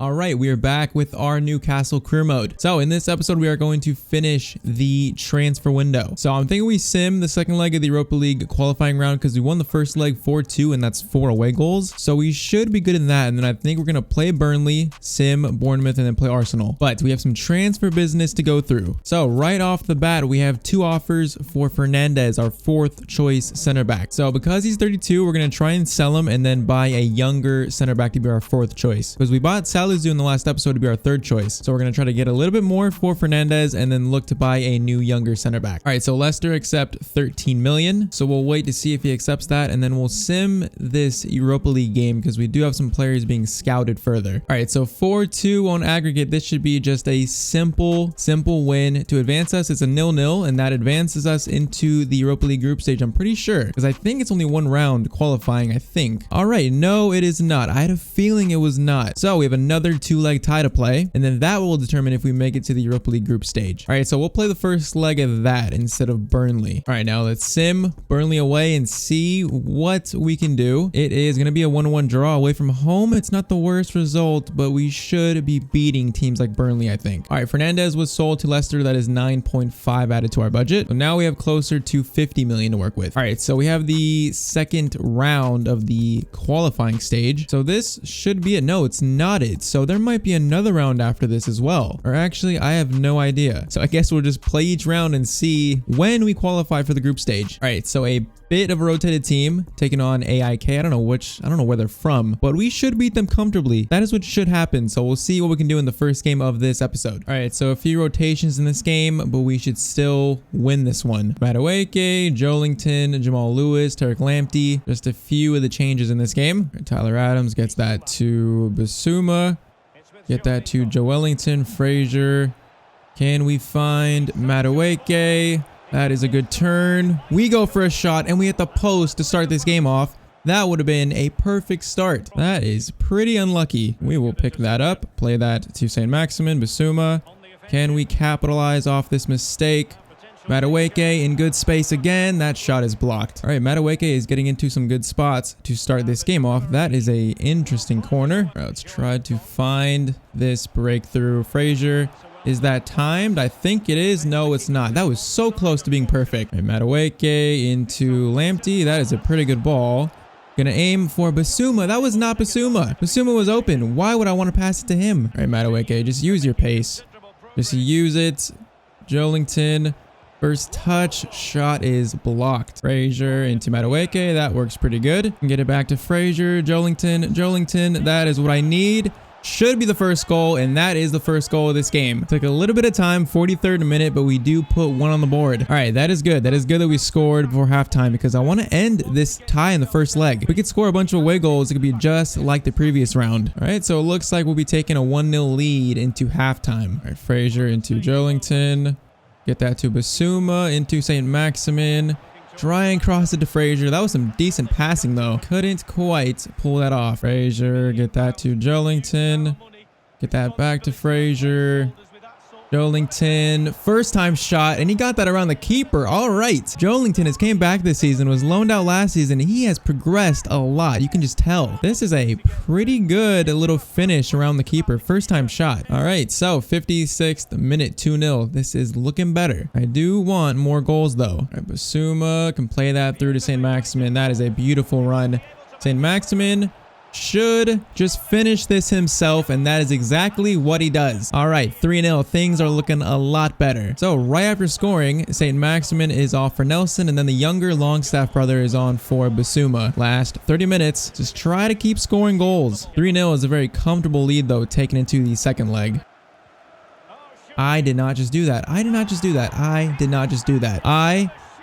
All right, we are back with our Newcastle Career Mode. So in this episode, we are going to finish the transfer window. So I'm thinking we sim the second leg of the Europa League qualifying round because we won the first leg 4-2 and that's 4 away goals. So we should be good in that. And then I think we're going to play Burnley, sim Bournemouth, and then play Arsenal. But we have some transfer business to go through. So right off the bat, we have 2 offers for Fernandez, our 4th choice center back. So because he's 32, we're going to try and sell him and then buy a younger center back to be our 4th choice. Because we bought Salazar in the last episode to be our 3rd choice. So we're going to try to get a little bit more for Fernandez and then look to buy a new younger center back. All right, so Leicester accept 13 million. So we'll wait to see if he accepts that and then we'll sim this Europa League game because we do have some players being scouted further. All right, so 4-2 on aggregate. This should be just a simple win to advance us. It's a 0-0 and that advances us into the Europa League group stage. I'm pretty sure because I think it's only 1 round qualifying, I think. All right, no, it is not. I had a feeling it was not. So we have another 2-leg tie to play and then that will determine if we make it to the Europa League group stage. All right, so we'll play the first leg of that instead of Burnley. All right, now let's sim Burnley away and see what we can do. It is going to be a 1-1 draw away from home. It's not the worst result, but we should be beating teams like Burnley, I think. All right, Fernandez was sold to Leicester. That is 9.5 added to our budget. So now we have closer to 50 million to work with. All right, so we have the second round of the qualifying stage. So this should be it. No, it's not it. So there might be another round after this as well. Or actually, I have no idea. So I guess we'll just play each round and see when we qualify for the group stage. All right, so a bit of a rotated team taking on AIK. I don't know where they're from, but we should beat them comfortably. That is what should happen. So we'll see what we can do in the first game of this episode. All right, so a few rotations in this game, but we should still win this one. Madueke, Joelinton, Jamal Lewis, Tarek Lamptey. Just a few of the changes in this game. Tyler Adams gets that to Bissouma. Get that to Joelinton, Fraser. Can we find Madueke? That is a good turn. We go for a shot and we hit the post to start this game off. That would have been a perfect start. That is pretty unlucky. We will pick that up. Play that to St. Maximin, Bissouma. Can we capitalize off this mistake? Madueke in good space again. That shot is blocked. All right, Madueke is getting into some good spots to start this game off. That is a interesting corner. All right, let's try to find this breakthrough. Fraser. Is that timed? I think it is. No, it's not. That was so close to being perfect. All right, Madueke into Lamptey. That is a pretty good ball. Gonna aim for Bissouma. That was not Bissouma. Bissouma was open. Why would I want to pass it to him? All right, Madueke, just use your pace. Just use it. Joelinton. First touch, shot is blocked. Fraser into Madueke. That works pretty good. Can get it back to Fraser. Joelinton. That is what I need. Should be the first goal, and that is the first goal of this game. Took a little bit of time, 43rd minute, but we do put 1 on the board. All right, that is good. That is good that we scored before halftime because I want to end this tie in the first leg. If we could score a bunch of away goals, it could be just like the previous round. All right, so it looks like we'll be taking a 1-0 lead into halftime. All right, Fraser into Joelinton. Get that to Bissouma, into St. Maximin. Try and cross it to Fraser. That was some decent passing though. Couldn't quite pull that off. Fraser, get that to Joelinton. Get that back to Fraser. Joelinton, first time shot, and he got that around the keeper. All right. Joelinton has came back this season, was loaned out last season. He has progressed a lot. You can just tell. This is a pretty good little finish around the keeper. First time shot. All right, so 56th minute, 2-0. This is looking better. I do want more goals though. All right, Bissouma can play that through to St. Maximin. That is a beautiful run. St. Maximin should just finish this himself, and that is exactly what he does. All right, 3-0. Things are looking a lot better. So right after scoring, St. Maximin is off for Nelson, and then the younger Longstaff brother is on for Bissouma. Last 30 minutes, just try to keep scoring goals. 3-0 is a very comfortable lead though, taken into the second leg. I did not just do that. I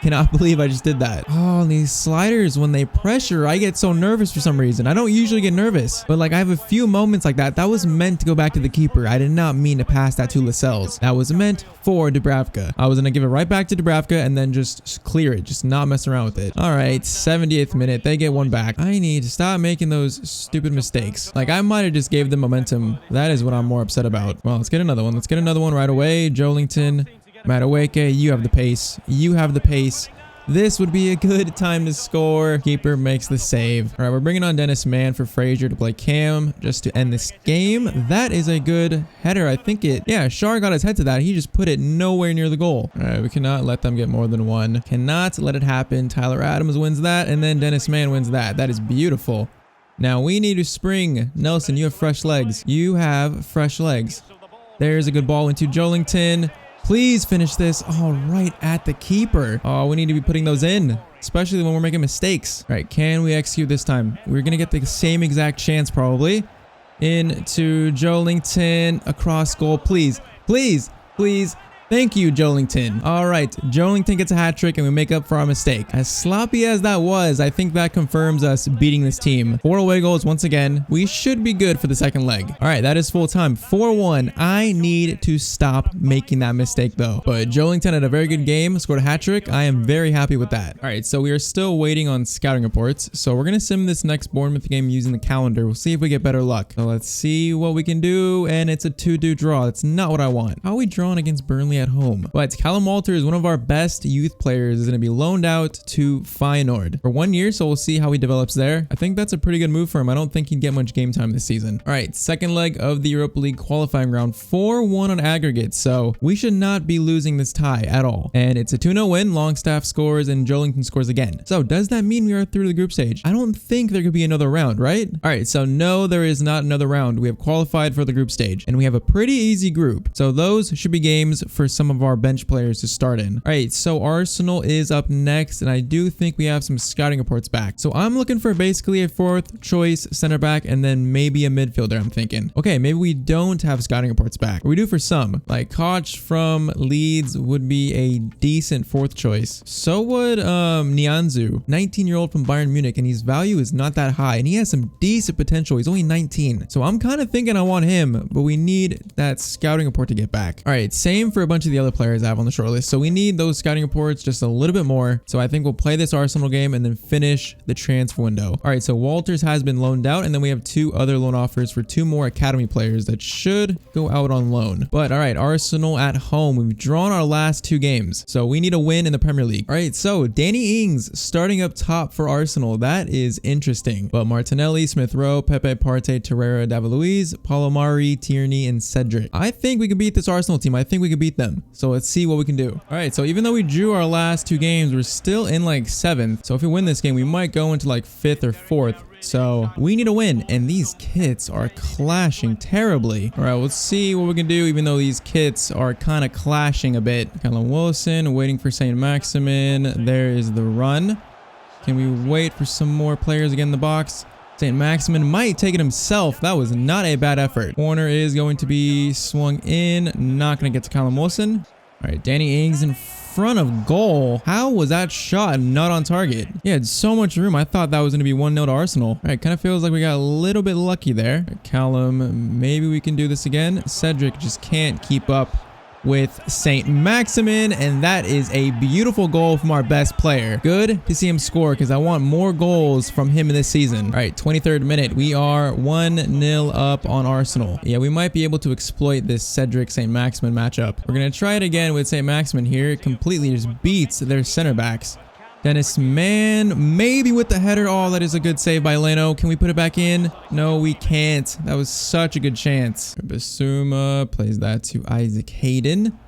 cannot believe I just did that. Oh, these sliders, when they pressure, I get so nervous for some reason. I don't usually get nervous, but like I have a few moments like that. That was meant to go back to the keeper. I did not mean to pass that to Lascelles. That was meant for Dubravka. I was going to give it right back to Dubravka and then just clear it, just not mess around with it. All right, 70th minute, they get one back. I need to stop making those stupid mistakes. Like I might have just gave them momentum. That is what I'm more upset about. Well, let's get another one. Let's get another one right away. Joelinton. Madueke, you have the pace. This would be a good time to score. Keeper makes the save. All right, we're bringing on Dennis Mann for Frazier to play Cam just to end this game. That is a good header. I think yeah, Shar got his head to that. He just put it nowhere near the goal. All right, we cannot let them get more than one. Cannot let it happen. Tyler Adams wins that, and then Dennis Mann wins that. That is beautiful. Now we need to spring. Nelson, you have fresh legs. You have fresh legs. There's a good ball into Jolington. Please finish this. Oh, right at the keeper. Oh, we need to be putting those in, especially when we're making mistakes. All right, can we execute this time? We're going to get the same exact chance probably. Into Jolington. Across goal. Please, please, please. Thank you, Jolington. All right, Jolington gets a hat trick and we make up for our mistake. As sloppy as that was, I think that confirms us beating this team. 4 away goals once again. We should be good for the second leg. All right, that is full time. 4-1. I need to stop making that mistake though. But Jolington had a very good game, scored a hat trick. I am very happy with that. All right, so we are still waiting on scouting reports. So we're going to sim this next Bournemouth game using the calendar. We'll see if we get better luck. So let's see what we can do. And it's a 2-2 draw. That's not what I want. How are we drawing against Burnley at home? But Callum Walter is one of our best youth players, is going to be loaned out to Feyenoord for 1 year, so we'll see how he develops there. I think that's a pretty good move for him. I don't think he'd get much game time this season. All right, second leg of the Europa League qualifying round, 4-1 on aggregate, so we should not be losing this tie at all. And it's a 2-0 win. Longstaff scores and Jolington scores again. So does that mean we are through to the group stage? I don't think there could be another round, right? All right, so no, there is not another round. We have qualified for the group stage and we have a pretty easy group. So those should be games for some of our bench players to start in. All right, so Arsenal is up next, and I do think we have some scouting reports back. So I'm looking for basically a 4th choice center back and then maybe a midfielder, I'm thinking. Okay, maybe we don't have scouting reports back. We do for some. Like Koch from Leeds would be a decent 4th choice. So would Nianzou, 19-year-old from Bayern Munich, and his value is not that high, and he has some decent potential. He's only 19. So I'm kind of thinking I want him, but we need that scouting report to get back. All right, same for a bunch of the other players I have on the short list. So we need those scouting reports just a little bit more. So I think we'll play this Arsenal game and then finish the transfer window. All right, so Walters has been loaned out, and then we have 2 other loan offers for 2 more academy players that should go out on loan. But all right, Arsenal at home. We've drawn our last 2 games, so we need a win in the Premier League. All right, so Danny Ings starting up top for Arsenal. That is interesting. But Martinelli, Smith Rowe, Pepe, Partey, Torreira, David Luiz, Palomari, Tierney, and Cedric. I think we can beat this Arsenal team. I think we can beat them. So let's see what we can do. All right, so even though we drew our last 2 games, we're still in like 7th. So if we win this game, we might go into like 5th or 4th. So we need a win, and these kits are clashing terribly. All right, let's see what we can do, even though these kits are kind of clashing a bit. Callum Wilson waiting for St. Maximin. There is the run. Can we wait for some more players again in the box? St. Maximin might take it himself. That was not a bad effort. Corner is going to be swung in. Not going to get to Callum Wilson. All right, Danny Ings in front of goal. How was that shot not on target? He had so much room. I thought that was going to be 1-0 to Arsenal. All right, kind of feels like we got a little bit lucky there. Right, Callum, maybe we can do this again. Cedric just can't keep up with St. Maximin, and that is a beautiful goal from our best player. Good to see him score because I want more goals from him in this season. All right, 23rd minute. We are 1-0 up on Arsenal. Yeah, we might be able to exploit this Cedric St. Maximin matchup. We're going to try it again with St. Maximin here. It completely just beats their center backs. Dennis Mann, maybe with the header. Oh, that is a good save by Leno. Can we put it back in? No, we can't. That was such a good chance. Basuma plays that to Isaac Hayden.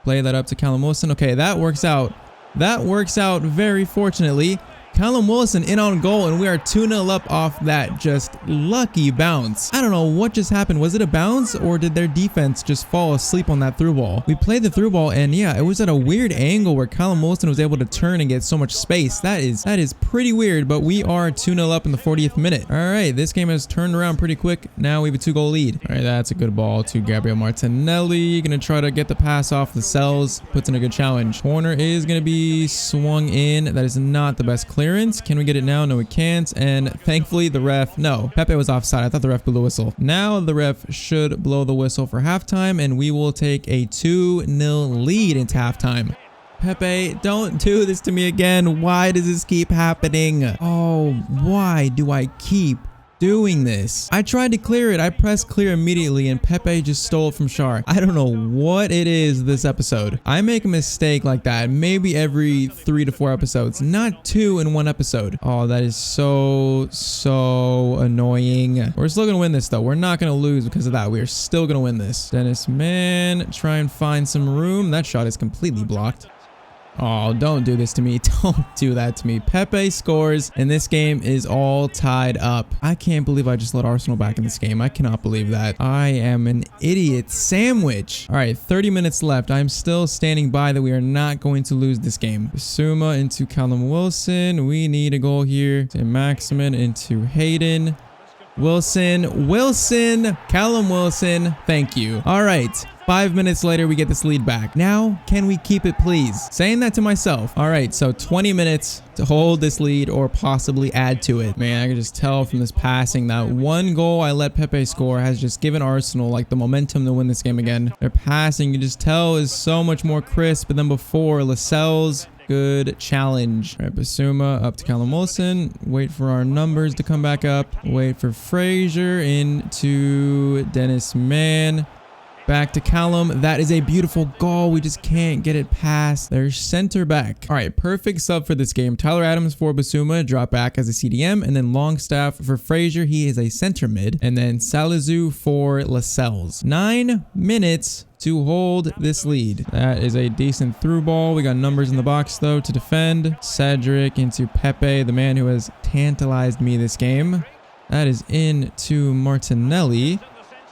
Play that up to Callum Wilson. Okay, that works out. That works out very fortunately. Callum Wilson in on goal, and we are 2-0 up off that just lucky bounce. I don't know what just happened. Was it a bounce, or did their defense just fall asleep on that through ball? We played the through ball, and yeah, it was at a weird angle where Callum Wilson was able to turn and get so much space. That is pretty weird, but we are 2-0 up in the 40th minute. All right, this game has turned around pretty quick. Now we have a 2-goal lead. All right, that's a good ball to Gabriel Martinelli. Gonna try to get the pass off the cells. Puts in a good challenge. Corner is gonna be swung in. That is not the best clearance. Can we get it now? No, we can't. And thankfully the ref, no, Pepe was offside. I thought the ref blew the whistle. Now the ref should blow the whistle for halftime, and we will take a 2-0 lead into halftime. Pepe, don't do this to me again. Why does this keep happening? Oh, why do I keep doing this? I tried to clear it. I pressed clear immediately and Pepe just stole it from Char. I don't know what it is this episode. I make a mistake like that maybe every 3 to 4 episodes, not 2 in 1 episode. Oh, that is so annoying. We're still gonna win this though. We're not gonna lose because of that. We are still gonna win this. Dennis, man, try and find some room. That shot is completely blocked. Oh, don't do this to me. Don't do that to me. Pepe scores, and this game is all tied up. I can't believe I just let Arsenal back in this game. I cannot believe that. I am an idiot sandwich. All right, 30 minutes left. I'm still standing by that we are not going to lose this game. Basuma into Callum Wilson. We need a goal here. To Maximin into Hayden. Wilson, Callum Wilson. Thank you. All right. 5 minutes later, we get this lead back. Now, can we keep it, please? Saying that to myself. All right, so 20 minutes to hold this lead or possibly add to it. Man, I can just tell from this passing that one goal I let Pepe score has just given Arsenal like the momentum to win this game again. Their passing, you can just tell, is so much more crisp than before. Lascelles, good challenge. All right, Basuma up to Callum Wilson. Wait for our numbers to come back up. Wait for Fraser into Dennis Mann. Back to Callum. That is a beautiful goal. We just can't get it past their center back. All right, perfect sub for this game. Tyler Adams for Basuma, drop back as a CDM, and then Longstaff for Fraser. He is a center mid, and then Salizu for Lascelles. 9 minutes to hold this lead. That is a decent through ball. We got numbers in the box though to defend. Cedric into Pepe, the man who has tantalized me this game. That is into Martinelli.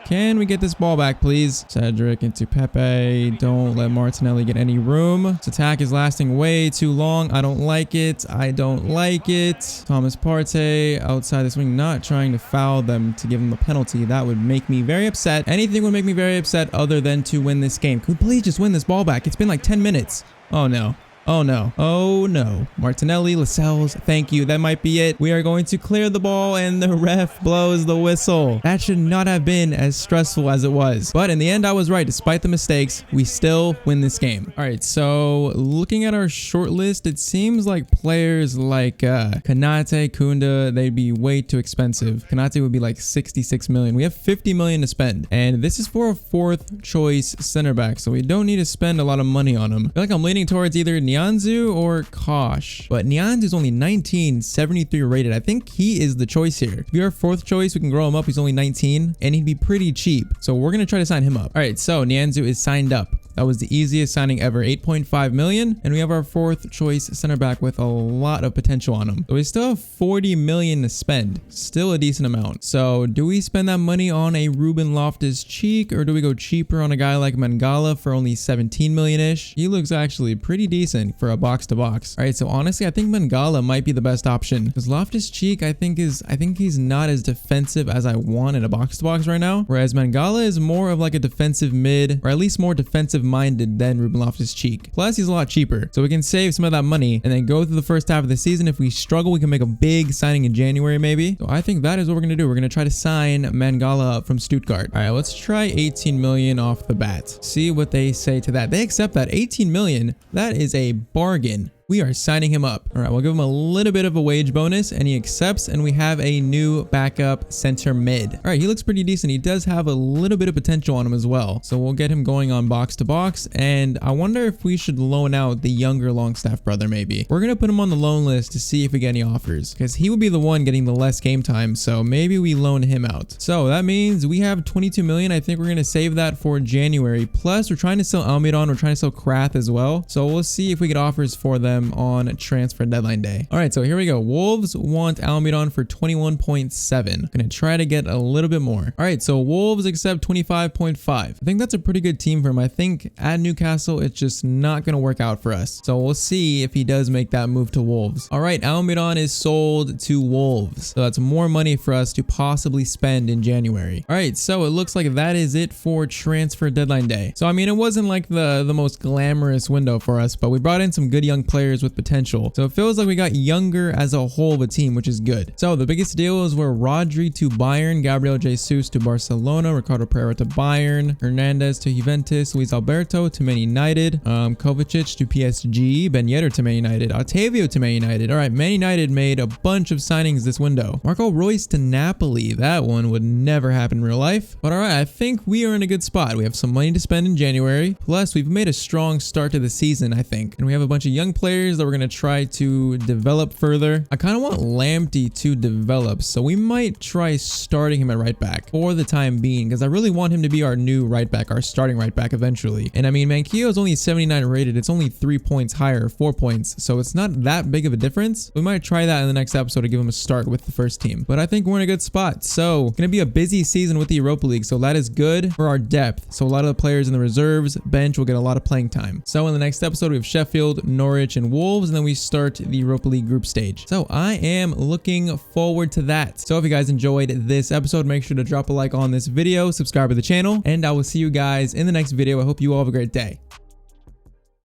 Can we get this ball back, please? Cedric into Pepe. Don't let Martinelli get any room. This attack is lasting way too long. I don't like it. I don't like it. Thomas Partey outside the swing, not trying to foul them to give them a penalty. That would make me very upset. Anything would make me very upset other than to win this game. Can we please just win this ball back? It's been like 10 minutes. Oh no. Oh no. Oh no. Martinelli, Lascelles, thank you. That might be it. We are going to clear the ball and the ref blows the whistle. That should not have been as stressful as it was. But in the end, I was right. Despite the mistakes, we still win this game. All right, so looking at our short list, it seems like players like Konate, Kunda, they'd be way too expensive. Konate would be like 66 million. We have 50 million to spend. And this is for a 4th choice center back, so we don't need to spend a lot of money on him. I feel like I'm leaning towards either Nianzou or Kosh, but Nianzou's only 19, 73 rated. I think he is the choice here. To be our 4th choice, we can grow him up. He's only 19 and he'd be pretty cheap. So we're going to try to sign him up. All right, so Nianzou is signed up. That was the easiest signing ever, 8.5 million. And we have our 4th choice center back with a lot of potential on him. So we still have 40 million to spend. Still a decent amount. So do we spend that money on a Ruben Loftus-Cheek, or do we go cheaper on a guy like Mangala for only 17 million-ish? He looks actually pretty decent for a box-to-box. All right, so honestly, I think Mangala might be the best option, because Loftus-Cheek, I think he's not as defensive as I want in a box-to-box right now. Whereas Mangala is more of like a defensive mid, or at least more defensive minded than Ruben Loftus-Cheek. Plus, he's a lot cheaper, so we can save some of that money and then go through the first half of the season. If we struggle, we can make a big signing in January maybe. So I think that is what we're gonna do. We're gonna try to sign Mangala up from Stuttgart. All right, let's try 18 million off the bat. See what they say to that. They accept that. 18 million. That is a bargain. We are signing him up. All right, we'll give him a little bit of a wage bonus and he accepts, and we have a new backup center mid. All right, he looks pretty decent. He does have a little bit of potential on him as well. So we'll get him going on box to box, and I wonder if we should loan out the younger Longstaff brother maybe. We're going to put him on the loan list to see if we get any offers, because he would be the one getting the less game time, so maybe we loan him out. So that means we have 22 million. I think we're going to save that for January. Plus, we're trying to sell Almiron. We're trying to sell Krath as well. So we'll see if we get offers for them on transfer deadline day. All right, so here we go. Wolves want Almiron for 21.7. Gonna try to get a little bit more. All right, so Wolves accept 25.5. I think that's a pretty good team for him. I think at Newcastle, it's just not gonna work out for us. So we'll see if he does make that move to Wolves. All right, Almiron is sold to Wolves. So that's more money for us to possibly spend in January. All right, so it looks like that is it for transfer deadline day. So I mean, it wasn't like the most glamorous window for us, but we brought in some good young players players with potential. So it feels like we got younger as a whole of a team, which is good. So the biggest deals were Rodri to Bayern, Gabriel Jesus to Barcelona, Ricardo Pereira to Bayern, Hernandez to Juventus, Luis Alberto to Man United, Kovacic to PSG, Ben Yedder to Man United, Otavio to Man United. All right, Man United made a bunch of signings this window. Marco Reus to Napoli. That one would never happen in real life. But all right, I think we are in a good spot. We have some money to spend in January. Plus, we've made a strong start to the season, I think. And we have a bunch of young players that we're going to try to develop further. I kind of want Lamptey to develop, so we might try starting him at right back for the time being, because I really want him to be our new right back, our starting right back eventually. And I mean, Manquillo is only 79 rated. It's only 3 points higher, 4 points. So it's not that big of a difference. We might try that in the next episode to give him a start with the first team. But I think we're in a good spot. So it's going to be a busy season with the Europa League. So that is good for our depth. So a lot of the players in the reserves bench will get a lot of playing time. So in the next episode, we have Sheffield, Norwich, and Wolves. And then we start the Europa League group stage. So I am looking forward to that. So if you guys enjoyed this episode, make sure to drop a like on this video, subscribe to the channel, and I will see you guys in the next video. I hope you all have a great day.